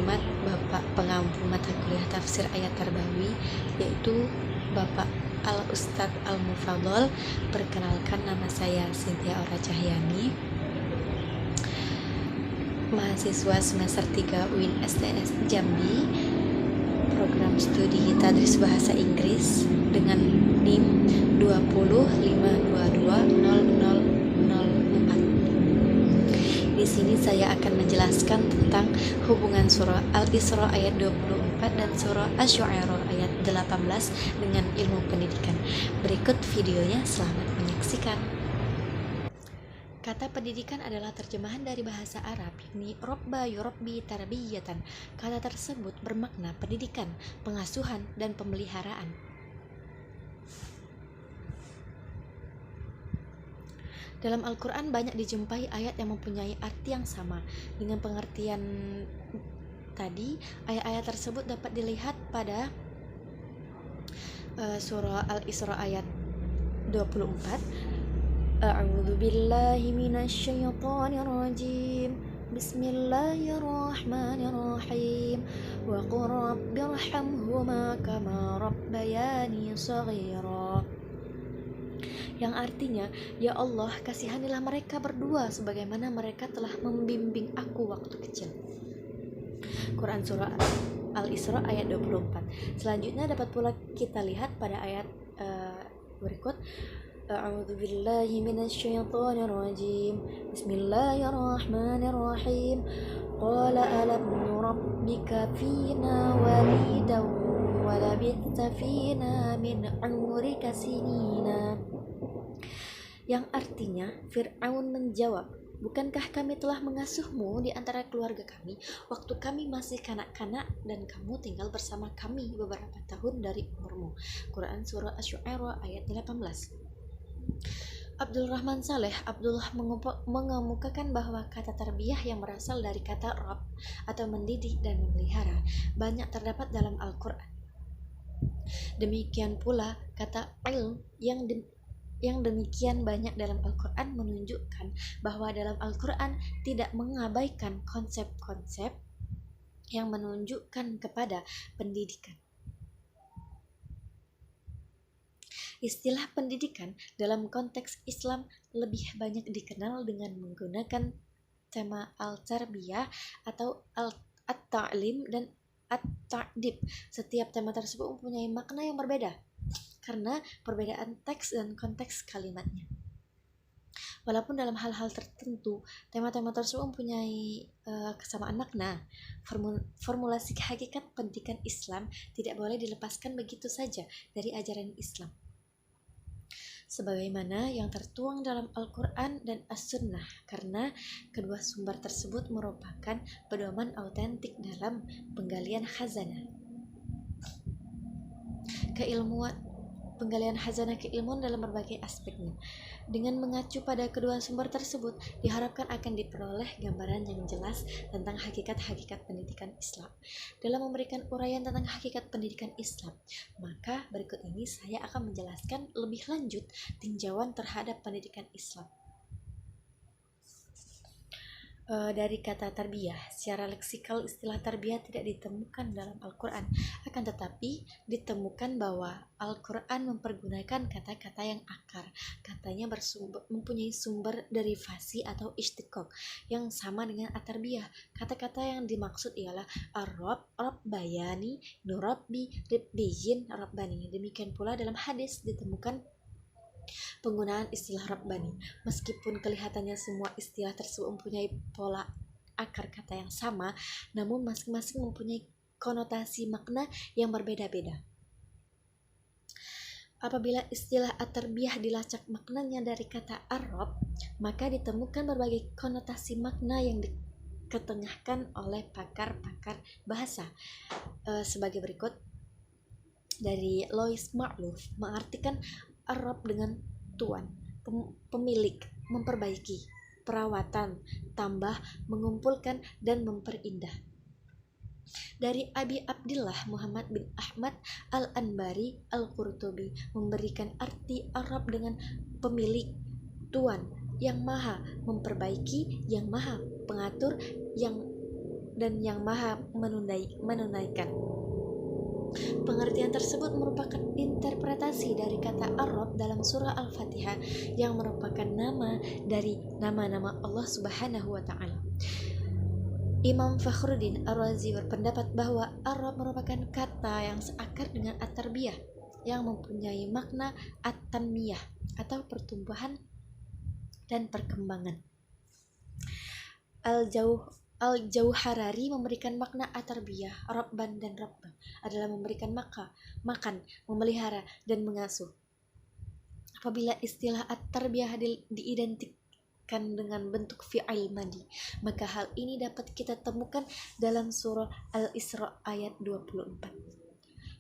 terhormat Bapak Pengampu Mata Kuliah Tafsir Ayat Tarbawi, yaitu Bapak Al-Ustadz Al-Mufadhol. Perkenalkan, nama saya Cynthia Aura Cahyani, mahasiswa semester 3 UIN STS Jambi, program studi Tadris Bahasa Inggris dengan NIM 205220004. Di sini saya akan menjelaskan tentang hubungan surah Al-Isra ayat 24 dan surah Asy-Syu'ara ayat 18 dengan ilmu pendidikan. Berikut videonya, selamat menyaksikan. Kata pendidikan adalah terjemahan dari bahasa Arab, yakni robba yurabbi tarbiyatan. Kata tersebut bermakna pendidikan, pengasuhan, dan pemeliharaan. Dalam Al-Quran banyak dijumpai ayat yang mempunyai arti yang sama. Dengan pengertian tadi, ayat-ayat tersebut dapat dilihat pada surah Al-Isra ayat 24. A'udzu billahi minasy syaithanir rajim. Bismillahirrahmanirrahim. Wa qur rabbirhamhuma kama rabbayani shaghira. Yang artinya, ya Allah, kasihanilah mereka berdua sebagaimana mereka telah membimbing aku waktu kecil. Quran surah Al-Isra ayat 24. Selanjutnya dapat pula kita lihat pada ayat berikut. A'udzu billahi minasy syaithanir rajim. Bismillahirrahmanirrahim. Qala alam nurabbika fina walidan wa labithta fina min umrika sinina. Yang artinya, Fir'aun menjawab, bukankah kami telah mengasuhmu di antara keluarga kami waktu kami masih kanak-kanak dan kamu tinggal bersama kami beberapa tahun dari umurmu. Quran surah Asy-Syu'ara ayat 18. Abdul Rahman Saleh Abdullah mengemukakan bahwa kata tarbiyah yang berasal dari kata Rabb atau mendidik dan memelihara banyak terdapat dalam Al-Quran. Demikian pula kata ilm yang demikian banyak dalam Al-Quran menunjukkan bahwa dalam Al-Quran tidak mengabaikan konsep-konsep yang menunjukkan kepada pendidikan. Istilah pendidikan dalam konteks Islam lebih banyak dikenal dengan menggunakan tema al-tarbiyah atau at-ta'lim dan at-ta'dib. Setiap tema tersebut mempunyai makna yang berbeda karena perbedaan teks dan konteks kalimatnya. Walaupun dalam hal-hal tertentu tema-tema tersebut mempunyai kesamaan makna, formulasi hakikat pendidikan Islam tidak boleh dilepaskan begitu saja dari ajaran Islam, sebagaimana yang tertuang dalam Al-Quran dan As-Sunnah, karena kedua sumber tersebut merupakan pedoman autentik dalam penggalian khazanah keilmuan dalam berbagai aspeknya. Dengan mengacu pada kedua sumber tersebut, diharapkan akan diperoleh gambaran yang jelas tentang hakikat-hakikat pendidikan Islam. Dalam memberikan uraian tentang hakikat pendidikan Islam, maka berikut ini saya akan menjelaskan lebih lanjut tinjauan terhadap pendidikan Islam. Dari kata tarbiyah, secara leksikal istilah tarbiyah tidak ditemukan dalam Al-Quran, akan tetapi ditemukan bahwa Al-Quran mempergunakan kata-kata yang akar. Katanya mempunyai sumber derivasi atau istiqaq yang sama dengan at-tarbiyah. Kata-kata yang dimaksud ialah ar-rabb, rabbayani, nurabbi, ribbiyin, rabbani. Demikian pula dalam hadis ditemukan penggunaan istilah Rabbani. Meskipun kelihatannya semua istilah tersebut mempunyai pola akar kata yang sama, namun masing-masing mempunyai konotasi makna yang berbeda-beda. Apabila istilah at-tarbiyah dilacak maknanya dari kata ar-rabb, maka ditemukan berbagai konotasi makna yang diketengahkan oleh pakar-pakar bahasa. Sebagai berikut. Dari Lois Marlouf mengartikan Arab dengan tuan, pemilik, memperbaiki, perawatan, tambah, mengumpulkan, dan memperindah. Dari Abi Abdillah Muhammad bin Ahmad Al-Anbari Al-Qurtubi memberikan arti Arab dengan pemilik, tuan, yang maha memperbaiki, yang maha pengatur, yang dan yang maha menunaikan. Pengertian tersebut merupakan interpretasi dari kata Ar-Rabb dalam surah Al-Fatihah yang merupakan nama dari nama-nama Allah Subhanahu wa taala. Imam Fakhruddin Ar-Razi berpendapat bahwa Ar-Rabb merupakan kata yang seakar dengan at-tarbiyah yang mempunyai makna at-tanmiyah atau pertumbuhan dan perkembangan. Al-Jauharari memberikan makna at-tarbiyah, Rabban dan Rabban adalah memberikan makan, memelihara dan mengasuh. Apabila istilah at-tarbiyah diidentikan dengan bentuk fi'il madi, maka hal ini dapat kita temukan dalam surah Al-Isra ayat 24.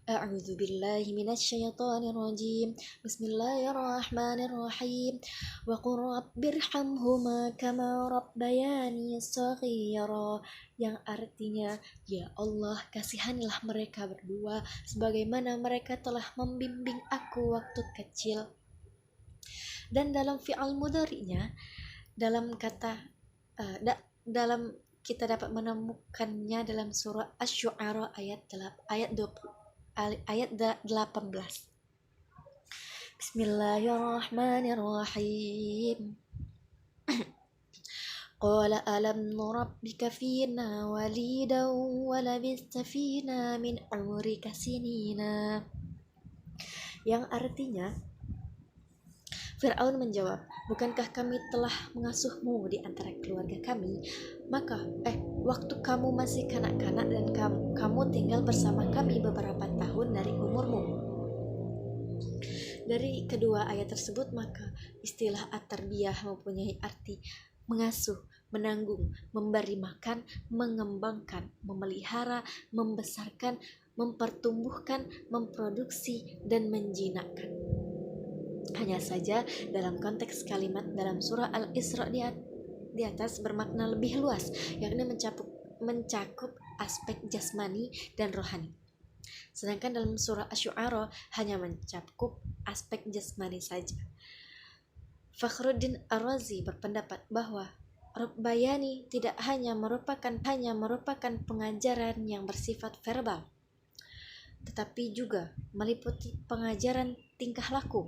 A'udzu billahi minasyaitonir rajim. Bismillahirrahmanirrahim. Wa qur rabbirhamhuma kama rabbayani shaghira, yang artinya, ya Allah, kasihanilah mereka berdua sebagaimana mereka telah membimbing aku waktu kecil. Dan dalam fi'al mudhari'nya, dalam kata dalam kita dapat menemukannya dalam surah Asy-Syu'ara ayat 18. Bismillahirrahmanirrahim. Qala alam nurabbika fina walidan wa labista fina min umrika sinina, yang artinya, Fir'aun menjawab, bukankah kami telah mengasuhmu di antara keluarga kami? Maka, waktu kamu masih kanak-kanak dan kamu tinggal bersama kami beberapa tahun dari umurmu. Dari kedua ayat tersebut, maka istilah at-tarbiyah mempunyai arti mengasuh, menanggung, memberi makan, mengembangkan, memelihara, membesarkan, mempertumbuhkan, memproduksi, dan menjinakkan. Hanya saja dalam konteks kalimat dalam surah Al-Isra di atas bermakna lebih luas, yakni mencakup aspek jasmani dan rohani. Sedangkan dalam surah Asy-Syu'ara hanya mencakup aspek jasmani saja. Fakhruddin Ar-Razi berpendapat bahwa Rabbayani tidak hanya merupakan pengajaran yang bersifat verbal, tetapi juga meliputi pengajaran tingkah laku.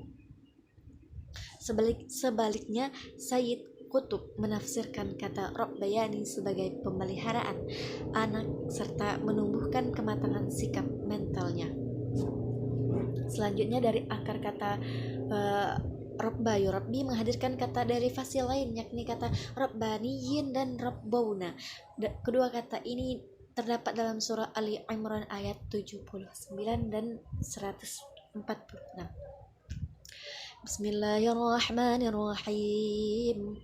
Sebaliknya, Sayyid Qutb menafsirkan kata Rabbayani sebagai pemeliharaan anak serta menumbuhkan kematangan sikap mentalnya. Selanjutnya, dari akar kata Rabbi menghadirkan kata derivasi lain, yakni kata Rabbaniyin dan Rabbauna. Kedua kata ini terdapat dalam surah Ali Imran ayat 79 dan 146. Bismillahirrahmanirrahim.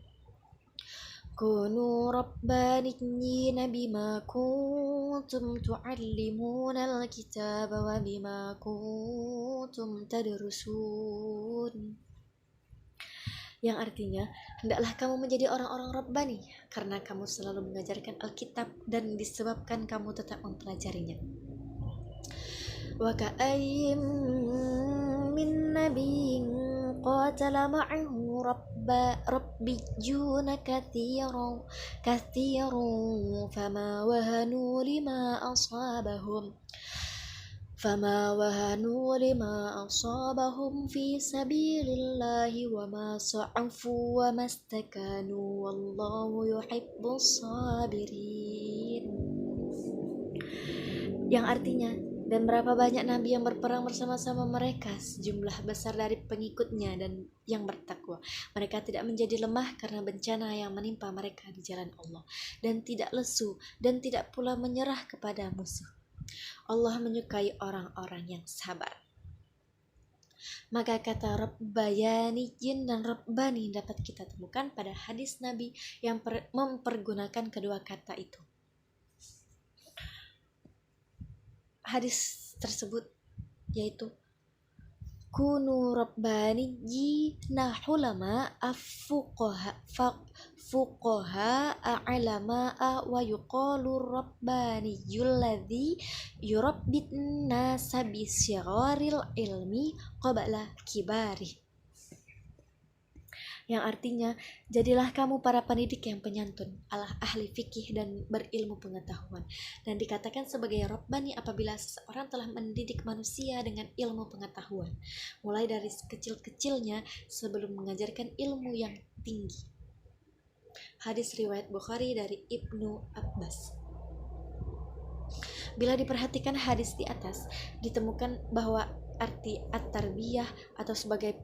Kunu rabbaniyina bima kuntum tu'allimuna al-kitaba wa bima kuntum tadrusun, yang artinya, hendaklah kamu menjadi orang-orang Rabbani karena kamu selalu mengajarkan Alkitab dan disebabkan kamu tetap mempelajarinya. Wa ka'ayyim min nabiyyin qatala ma'ahu rabbiyyuna katsirun fama wahanu lima asabahum fi sabilillahi wa ma sa'afu wa mastakanu wallahu yuhibbus sabirin, yang artinya, dan berapa banyak nabi yang berperang bersama-sama mereka, sejumlah besar dari pengikutnya dan yang bertakwa. Mereka tidak menjadi lemah karena bencana yang menimpa mereka di jalan Allah, dan tidak lesu dan tidak pula menyerah kepada musuh. Allah menyukai orang-orang yang sabar. Maka kata Rabbayaniyin dan Rabbani dapat kita temukan pada hadis Nabi yang mempergunakan kedua kata itu. Hadis tersebut yaitu kunu rabbaniyina hulama fuqaha a'lama'a wa yuqalu rabbaniyul ladzi yurabbit nasa bisyagharil ilmi qabla kibari, yang artinya, jadilah kamu para pendidik yang penyantun, ahli fikih dan berilmu pengetahuan. Dan dikatakan sebagai Rabbani apabila seseorang telah mendidik manusia dengan ilmu pengetahuan, mulai dari kecil-kecilnya sebelum mengajarkan ilmu yang tinggi. Hadis riwayat Bukhari dari Ibnu Abbas. Bila diperhatikan hadis di atas, ditemukan bahwa arti at-tarbiyah atau sebagai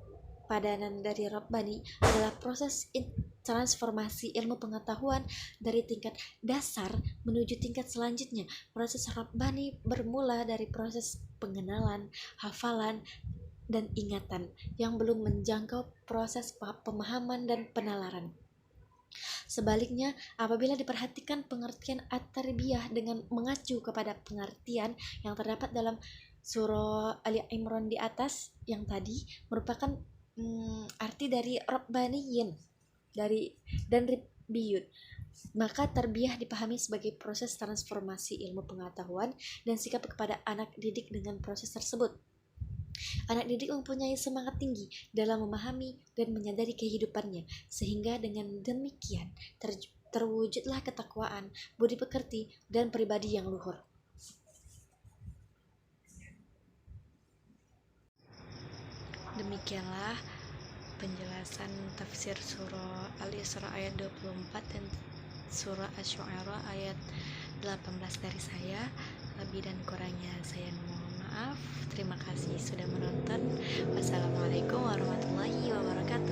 padanan dari Rabbani adalah proses transformasi ilmu pengetahuan dari tingkat dasar menuju tingkat selanjutnya. Proses Rabbani bermula dari proses pengenalan, hafalan, dan ingatan yang belum menjangkau proses pemahaman dan penalaran. Sebaliknya, apabila diperhatikan pengertian at-tarbiyah dengan mengacu kepada pengertian yang terdapat dalam surah Ali Imran di atas yang tadi merupakan arti dari Rabbaniyin dan Ribbiyun, maka tarbiyah dipahami sebagai proses transformasi ilmu pengetahuan dan sikap kepada anak didik dengan proses tersebut. Anak didik mempunyai semangat tinggi dalam memahami dan menyadari kehidupannya, sehingga dengan demikian terwujudlah ketakwaan, budi pekerti, dan pribadi yang luhur. Demikianlah penjelasan tafsir surah Al-Isra ayat 24 dan surah Asy-Syu'ara ayat 18 dari saya. Lebih dan kurangnya saya mohon maaf. Terima kasih sudah menonton. Wassalamualaikum warahmatullahi wabarakatuh.